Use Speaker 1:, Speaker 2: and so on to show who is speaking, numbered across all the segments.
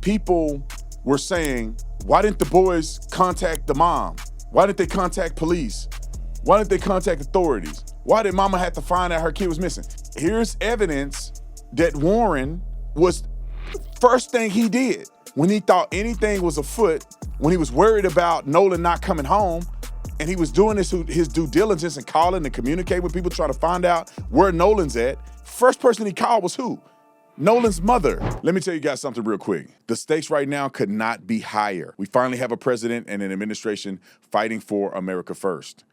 Speaker 1: people were saying, why didn't the boys contact the mom? Why didn't they contact police? Why didn't they contact authorities? Why did mama have to find out her kid was missing? Here's evidence that Warren was first thing he did when he thought anything was afoot, when he was worried about Nolan not coming home, and he was doing his due diligence and calling and communicating with people trying to find out where Nolan's at. First person he called was who? Nolan's mother. Let me tell you guys something real quick. The stakes right now could not be higher. We finally have a president and an administration fighting for America first.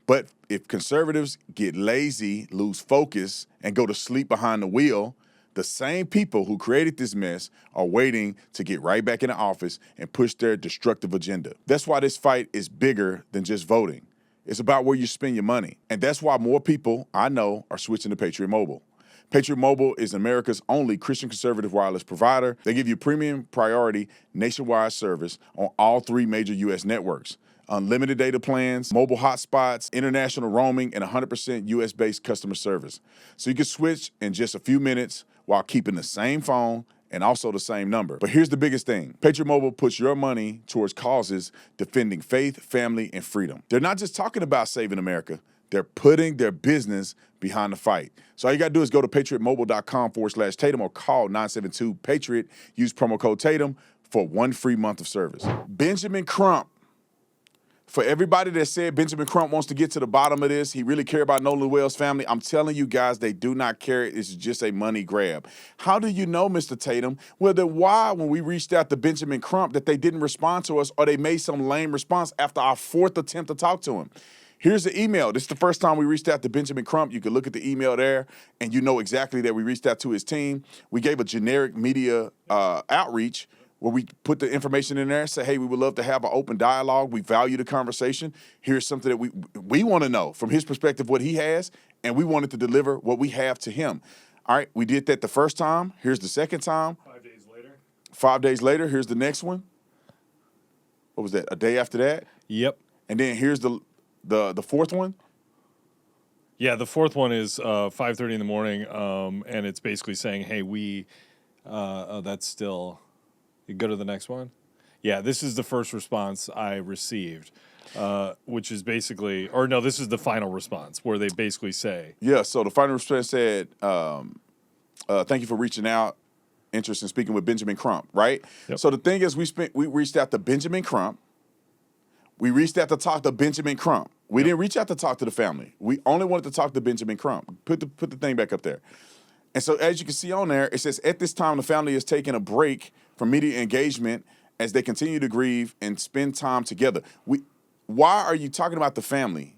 Speaker 1: But if conservatives get lazy, lose focus, and go to sleep behind the wheel, the same people who created this mess are waiting to get right back in the office and push their destructive agenda. That's why this fight is bigger than just voting. It's about where you spend your money. And that's why more people I know are switching to Patriot Mobile. Patriot Mobile is America's only Christian conservative wireless provider. They give you premium priority nationwide service on all 3 major U.S. networks. Unlimited data plans, mobile hotspots, international roaming, and 100% U.S.-based customer service. So you can switch in just a few minutes while keeping the same phone and also the same number. But here's the biggest thing. Patriot Mobile puts your money towards causes defending faith, family, and freedom. They're not just talking about saving America. They're putting their business behind the fight. So all you got to do is go to patriotmobile.com/Tatum or call 972-PATRIOT. Use promo code Tatum for 1 free month of service. Benjamin Crump. For everybody that said Benjamin Crump wants to get to the bottom of this, he really cares about Nolan Wells' family, I'm telling you guys, they do not care. It's just a money grab. How do you know, Mr. Tatum? Well, then why, when we reached out to Benjamin Crump, that they didn't respond to us or they made some lame response after our 4th attempt to talk to him? Here's the email. This is the first time we reached out to Benjamin Crump. You can look at the email there, and you know exactly that we reached out to his team. We gave a generic media outreach where we put the information in there and say, hey, we would love to have an open dialogue. We value the conversation. Here's something that we want to know from his perspective what he has, and we wanted to deliver what we have to him. All right, we did that the first time. Here's the second time.
Speaker 2: 5 days later.
Speaker 1: 5 days later, here's the next one. What was that, a day after that?
Speaker 2: Yep.
Speaker 1: And then here's the fourth one.
Speaker 2: Yeah, the fourth one is 5:30 in the morning, and it's basically saying, hey, that's still... You go to the next one? Yeah, this is the first response I received, which is basically, or no, this is the final response where they basically say.
Speaker 1: Yeah, so the final response said, thank you for reaching out, interest in speaking with Benjamin Crump, right?
Speaker 2: Yep.
Speaker 1: So the thing is, we reached out to Benjamin Crump. We reached out to talk to Benjamin Crump. We didn't reach out to talk to the family. We only wanted to talk to Benjamin Crump. Put the thing back up there. And so as you can see on there, it says, at this time, the family is taking a break from media engagement as they continue to grieve and spend time together. Why are you talking about the family?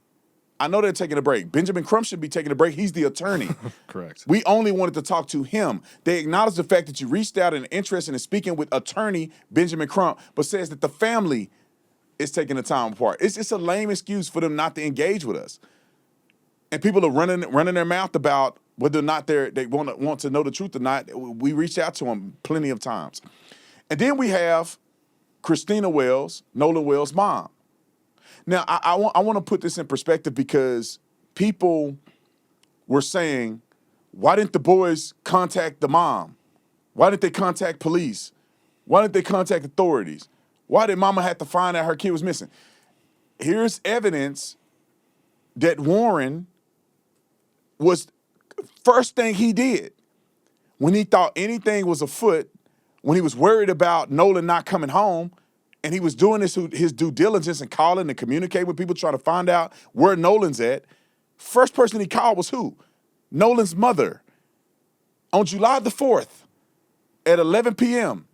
Speaker 1: I know they're taking a break. Benjamin Crump should be taking a break. He's the attorney.
Speaker 2: Correct.
Speaker 1: We only wanted to talk to him. They acknowledge the fact that you reached out and interested in speaking with attorney Benjamin Crump, but says that the family is taking the time apart. It's just a lame excuse for them not to engage with us. And people are running their mouth about whether or not they want to know the truth or not. We reached out to them plenty of times. And then we have Christina Wells, Nolan Wells' mom. Now, I want to put this in perspective because people were saying, why didn't the boys contact the mom? Why didn't they contact police? Why didn't they contact authorities? Why did mama have to find out her kid was missing? Here's evidence that Warren was first thing he did when he thought anything was afoot, when he was worried about Nolan not coming home, and he was doing his due diligence and calling and communicating with people trying to find out where Nolan's at. First person he called was who? Nolan's mother. On July the 4th at 11 p.m.,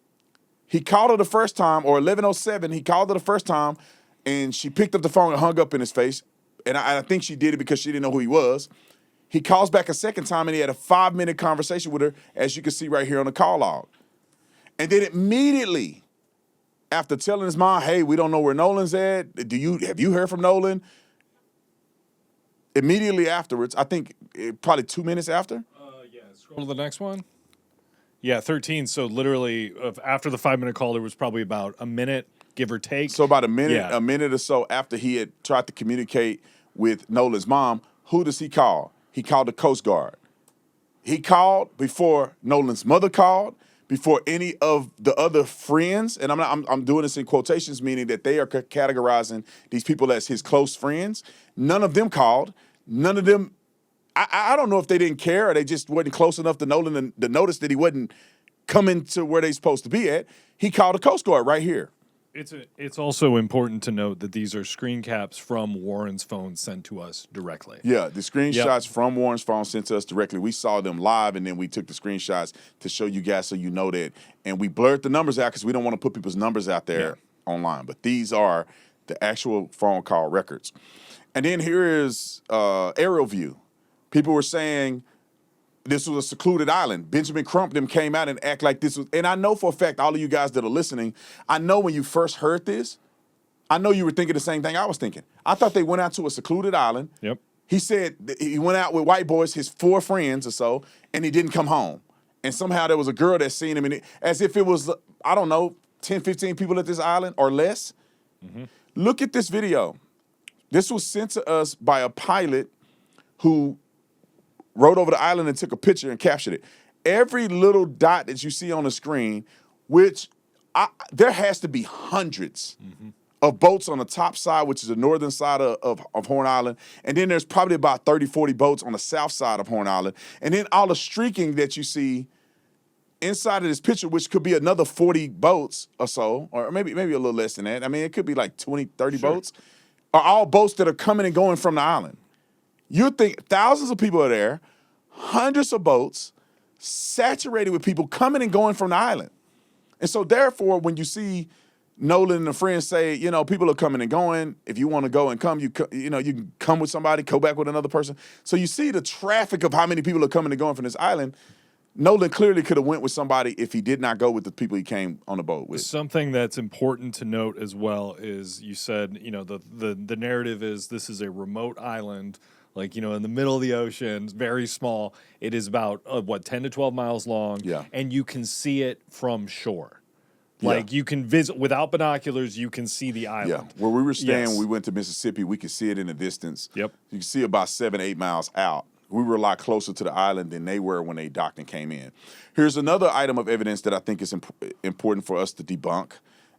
Speaker 1: he called her the first time, or 11:07, he called her the first time, and she picked up the phone and hung up in his face. And I think she did it because she didn't know who he was. He calls back a second time, and he had a 5-minute conversation with her, as you can see right here on the call log. And then immediately, after telling his mom, hey, we don't know where Nolan's at, have you heard from Nolan? Immediately afterwards, I think probably 2 minutes after.
Speaker 2: Yeah, scroll to the next one. Yeah, 13. So literally, after the 5-minute call, there was probably about a minute, give or take.
Speaker 1: So about a minute,
Speaker 2: Yeah.
Speaker 1: a minute or so after he had tried to communicate with Nolan's mom, who does he call? He called the Coast Guard. He called before Nolan's mother called, before any of the other friends, and I'm doing this in quotations, meaning that they are categorizing these people as his close friends. None of them called. None of them. I don't know if they didn't care or they just wasn't close enough to Nolan to notice that he wasn't coming to where they supposed to be at. He called the Coast Guard right here.
Speaker 2: It's also important to note that these are screen caps from Warren's phone sent to us directly.
Speaker 1: Yeah, the screenshots from Warren's phone sent to us directly. We saw them live, and then we took the screenshots to show you guys so you know that. And we blurred the numbers out because we don't want to put people's numbers out there online. But these are the actual phone call records. And then here is aerial view. People were saying this was a secluded island. Benjamin Crump them came out and act like this was, and I know for a fact, all of you guys that are listening, I know when you first heard this, I know you were thinking the same thing I was thinking. I thought they went out to a secluded island.
Speaker 2: Yep.
Speaker 1: He said he went out with white boys, his 4 friends or so, and he didn't come home. And somehow there was a girl that seen him, and as if it was, I don't know, 10, 15 people at this island or less. Mm-hmm. Look at this video. This was sent to us by a pilot who rode over the island and took a picture and captured it. Every little dot that you see on the screen, which there has to be hundreds of boats on the top side, which is the northern side of Horn Island. And then there's probably about 30, 40 boats on the south side of Horn Island. And then all the streaking that you see inside of this picture, which could be another 40 boats or so, or maybe a little less than that. I mean, it could be like 20, 30 boats, are all boats that are coming and going from the island. You think thousands of people are there, hundreds of boats, saturated with people coming and going from the island. And so therefore, when you see Nolan and the friends say, people are coming and going. If you want to go and come, you can come with somebody, go back with another person. So you see the traffic of how many people are coming and going from this island. Nolan clearly could have went with somebody if he did not go with the people he came on the boat with.
Speaker 2: Something that's important to note as well is you said, the narrative is this is a remote island, like, in the middle of the ocean, very small. It is about, 10 to 12 miles long.
Speaker 1: Yeah.
Speaker 2: And you can see it from shore. Like, you can visit, without binoculars, you can see the island.
Speaker 1: Yeah, where we were staying, when we went to Mississippi, we could see it in the distance.
Speaker 2: Yep.
Speaker 1: You can see about 7, 8 miles out. We were a lot closer to the island than they were when they docked and came in. Here's another item of evidence that I think is important for us to debunk,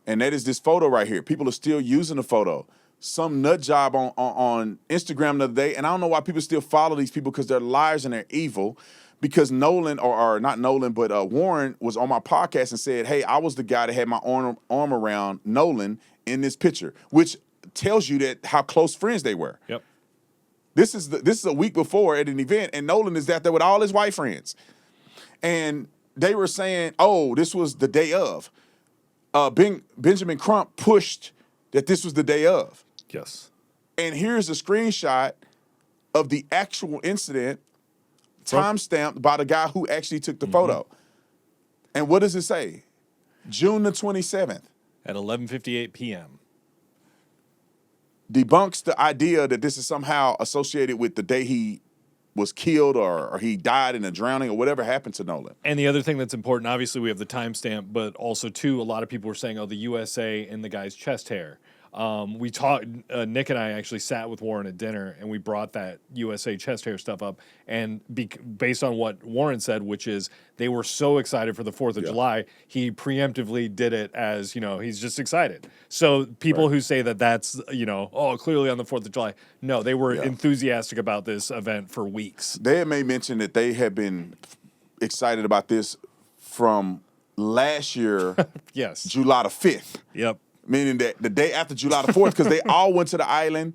Speaker 1: and that is this photo right here. People are still using the photo. Some nut job on Instagram the other day, and I don't know why people still follow these people because they're liars and they're evil. Because Nolan, or not Nolan, but Warren was on my podcast and said, hey, I was the guy that had my arm around Nolan in this picture, which tells you that how close friends they were.
Speaker 2: Yep.
Speaker 1: This is a week before at an event, and Nolan is out there with all his white friends. And they were saying, oh, this was the day of. Benjamin Crump pushed that this was the day of.
Speaker 2: Yes.
Speaker 1: And here's a screenshot of the actual incident, time-stamped by the guy who actually took the photo. And what does it say? June the 27th.
Speaker 2: At 11:58 p.m.
Speaker 1: Debunks the idea that this is somehow associated with the day he was killed or he died in a drowning or whatever happened to Nolan.
Speaker 2: And the other thing that's important, obviously we have the timestamp, but also, too, a lot of people were saying, the USA and the guy's chest hair. We talked. Nick and I actually sat with Warren at dinner, and we brought that USA chest hair stuff up. And based on what Warren said, which is they were so excited for the 4th of July, he preemptively did it as he's just excited. So people who say that that's clearly on the 4th of July, no, they were enthusiastic about this event for weeks.
Speaker 1: They had made mention that they had been excited about this from last year,
Speaker 2: yes,
Speaker 1: July the 5th.
Speaker 2: Yep.
Speaker 1: Meaning that the day after July the 4th, because they all went to the island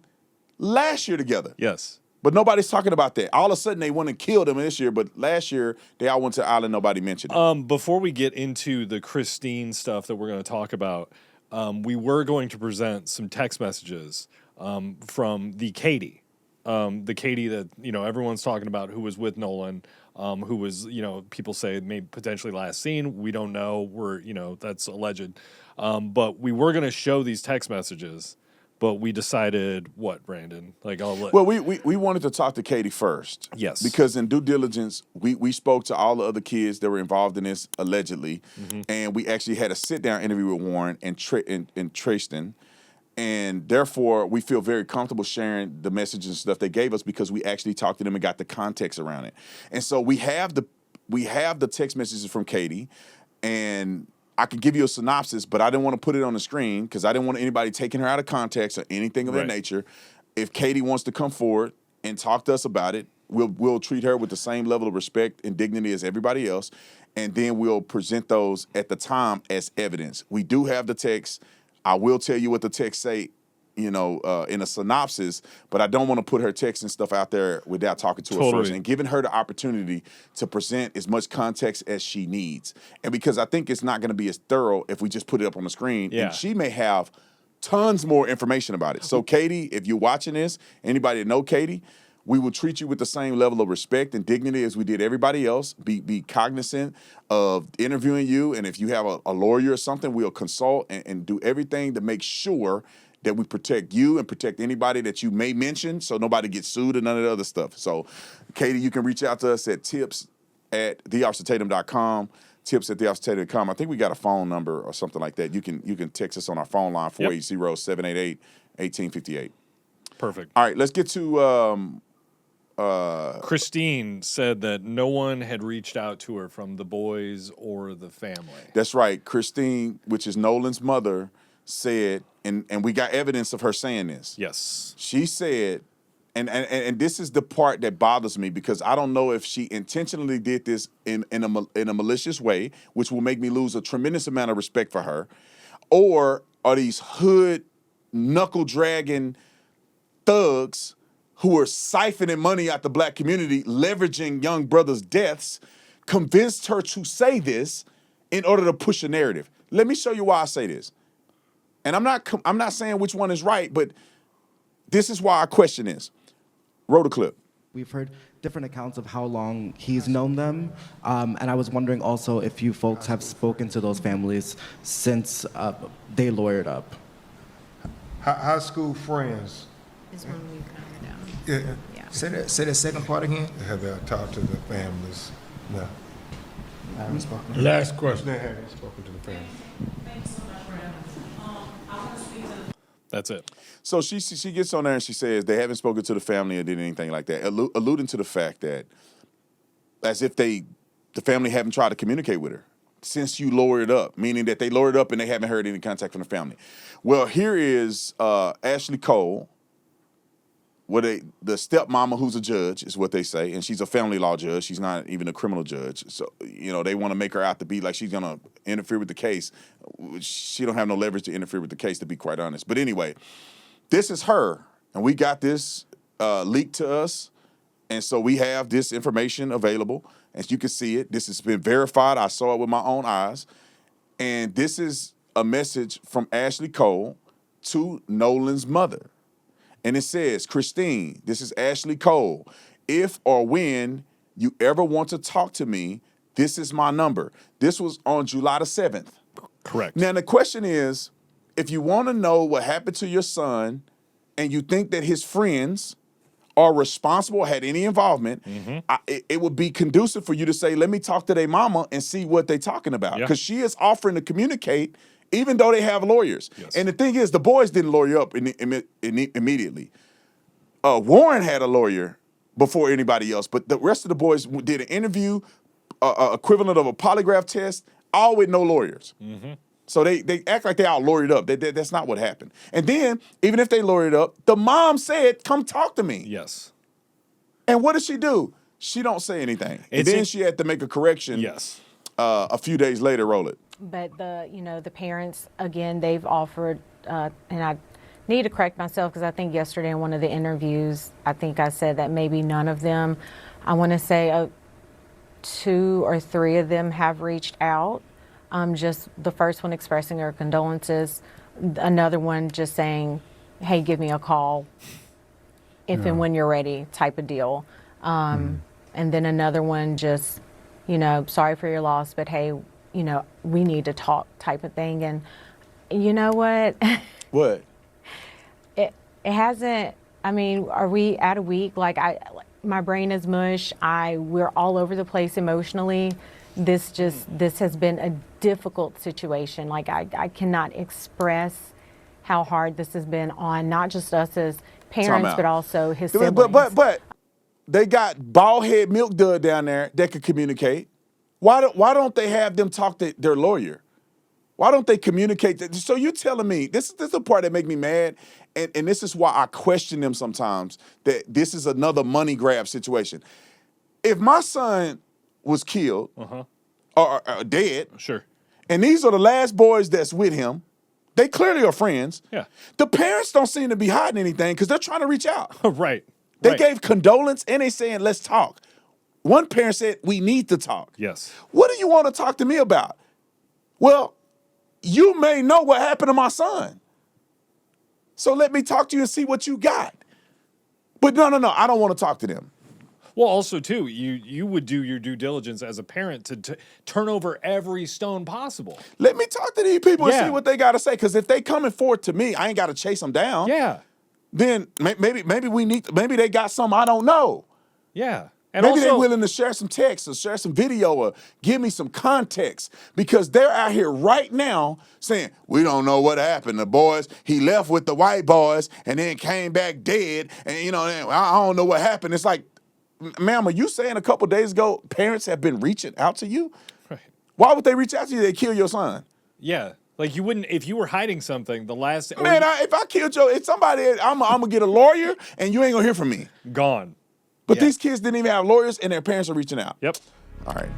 Speaker 1: last year together.
Speaker 2: Yes.
Speaker 1: But nobody's talking about that. All of a sudden, they went and killed him this year, but last year, they all went to the island, nobody mentioned it.
Speaker 2: Before we get into the Christine stuff that we're going to talk about, we were going to present some text messages from the Katie. The Katie that, everyone's talking about who was with Nolan, who was, people say maybe potentially last seen. We don't know. That's alleged. But we were going to show these text messages, but we decided what, Brandon?
Speaker 1: Well, we wanted to talk to Katie first.
Speaker 2: Yes.
Speaker 1: Because in due diligence, we spoke to all the other kids that were involved in this allegedly, and we actually had a sit-down interview with Warren and Tristan. And therefore, we feel very comfortable sharing the messages and stuff they gave us because we actually talked to them and got the context around it. And so we have the text messages from Katie. and I could give you a synopsis, but I didn't want to put it on the screen because I didn't want anybody taking her out of context or anything of that nature. If Katie wants to come forward and talk to us about it, we'll treat her with the same level of respect and dignity as everybody else, and then we'll present those at the time as evidence. We do have the text. I will tell you what the text say, in a synopsis, but I don't want to put her text and stuff out there without talking to her first and giving her the opportunity to present as much context as she needs. And because I think it's not going to be as thorough if we just put it up on the screen, and she may have tons more information about it. So Katie, if you're watching this, anybody that know Katie, we will treat you with the same level of respect and dignity as we did everybody else. Be cognizant of interviewing you, and if you have a lawyer or something, we'll consult and do everything to make sure that we protect you and protect anybody that you may mention so nobody gets sued and none of the other stuff. So, Katie, you can reach out to us at tips@theofficertatum.com, tips@theofficertatum.com. I think we got a phone number or something like that. You can text us on our phone line, 480-788-1858.
Speaker 2: Perfect.
Speaker 1: All right, let's get to...
Speaker 2: Christine said that no one had reached out to her from the boys or the family.
Speaker 1: That's right. Christine, which is Nolan's mother, said, and we got evidence of her saying this.
Speaker 2: Yes.
Speaker 1: She said, and this is the part that bothers me because I don't know if she intentionally did this in a malicious way, which will make me lose a tremendous amount of respect for her, or are these hood knuckle-dragging thugs who are siphoning money out the black community, leveraging young brothers' deaths, convinced her to say this in order to push a narrative. Let me show you why I say this. And I'm not saying which one is right, but this is why our question is. Roll the clip.
Speaker 3: We've heard different accounts of how long he's known them, and I was wondering also if you folks have spoken to those families since they lawyered up.
Speaker 4: High school friends.
Speaker 5: Is when we found out.
Speaker 4: Yeah.
Speaker 5: Yeah.
Speaker 4: Say that second part again. Have they talked to the families? No. I haven't spoken.
Speaker 6: Last question.
Speaker 4: They haven't spoken to the family.
Speaker 2: That's it.
Speaker 1: So she gets on there and she says they haven't spoken to the family or did anything like that, alluding to the fact that as if the family haven't tried to communicate with her since you lowered up, meaning that they lowered up and they haven't heard any contact from the family. Well, here is Ashley Cole, the stepmama who's a judge is what they say, and she's a family law judge. She's not even a criminal judge. So, they want to make her out to be like she's going to interfere with the case. She don't have no leverage to interfere with the case, to be quite honest. But anyway, this is her, and we got this leaked to us, and so we have this information available. As you can see it, this has been verified. I saw it with my own eyes. And this is a message from Ashley Cole to Nolan's mother. And it says, Christine, this is Ashley Cole. If or when you ever want to talk to me, this is my number. This was on July the 7th.
Speaker 2: Correct.
Speaker 1: Now, the question is, if you want to know what happened to your son and you think that his friends are responsible, had any involvement, it would be conducive for you to say, let me talk to their mama and see what they're talking about. Because she is offering to communicate even though they have lawyers.
Speaker 2: Yes.
Speaker 1: And the thing is, the boys didn't lawyer up immediately. Warren had a lawyer before anybody else, but the rest of the boys did an interview, equivalent of a polygraph test, all with no lawyers. Mm-hmm. So they act like they all lawyered up. That's not what happened. And then, even if they lawyered up, the mom said, come talk to me.
Speaker 2: Yes.
Speaker 1: And what did she do? She don't say anything. And then she had to make a correction.
Speaker 2: Yes.
Speaker 1: A few days later, roll it.
Speaker 5: But the parents, again, they've offered, and I need to correct myself because I think yesterday in one of the interviews, I think I said that maybe none of them, I want to say 2 or 3 of them have reached out. Just the first one expressing her condolences, another one just saying, hey, give me a call if and when you're ready type of deal. And then another one just, sorry for your loss, but hey, we need to talk type of thing. And you know what?
Speaker 1: What?
Speaker 5: It hasn't, are we at a week? My brain is mush. We're all over the place emotionally. This has been a difficult situation. I cannot express how hard this has been on not just us as parents, but also his siblings.
Speaker 1: But they got bald head milk dud down there that could communicate. Why don't they have them talk to their lawyer? Why don't they communicate that? So you telling me, this is the part that make me mad, and this is why I question them sometimes, that this is another money grab situation. If my son was killed or dead,
Speaker 2: Sure.
Speaker 1: and these are the last boys that's with him, they clearly are friends.
Speaker 2: Yeah.
Speaker 1: The parents don't seem to be hiding anything because they're trying to reach out.
Speaker 2: Right.
Speaker 1: They
Speaker 2: right.
Speaker 1: gave condolence and they saying, let's talk. One parent said, we need to talk.
Speaker 2: Yes.
Speaker 1: What do you want to talk to me about? Well, you may know what happened to my son. So let me talk to you and see what you got. But no, I don't want to talk to them.
Speaker 2: Well, also too, you would do your due diligence as a parent to turn over every stone possible.
Speaker 1: Let me talk to these people and
Speaker 2: Yeah.
Speaker 1: see what they got to say. Because if they coming forward to me, I ain't got to chase them down.
Speaker 2: Yeah.
Speaker 1: Then maybe maybe they got something I don't know.
Speaker 2: Yeah. And
Speaker 1: Maybe
Speaker 2: also,
Speaker 1: they're willing to share some text or share some video or give me some context, because they're out here right now saying, we don't know what happened. The boys, he left with the white boys and then came back dead. And, I don't know what happened. It's like, ma'am, are you saying a couple days ago parents have been reaching out to you?
Speaker 2: Right.
Speaker 1: Why would they reach out to you? They kill your son.
Speaker 2: Yeah. Like you wouldn't, if you were hiding something, the last.
Speaker 1: Man, if I killed if somebody, I'm going to get a lawyer and you ain't going to hear from me.
Speaker 2: Gone.
Speaker 1: But
Speaker 2: Yeah.
Speaker 1: these kids didn't even have lawyers and their parents are reaching out.
Speaker 2: Yep.
Speaker 1: All right.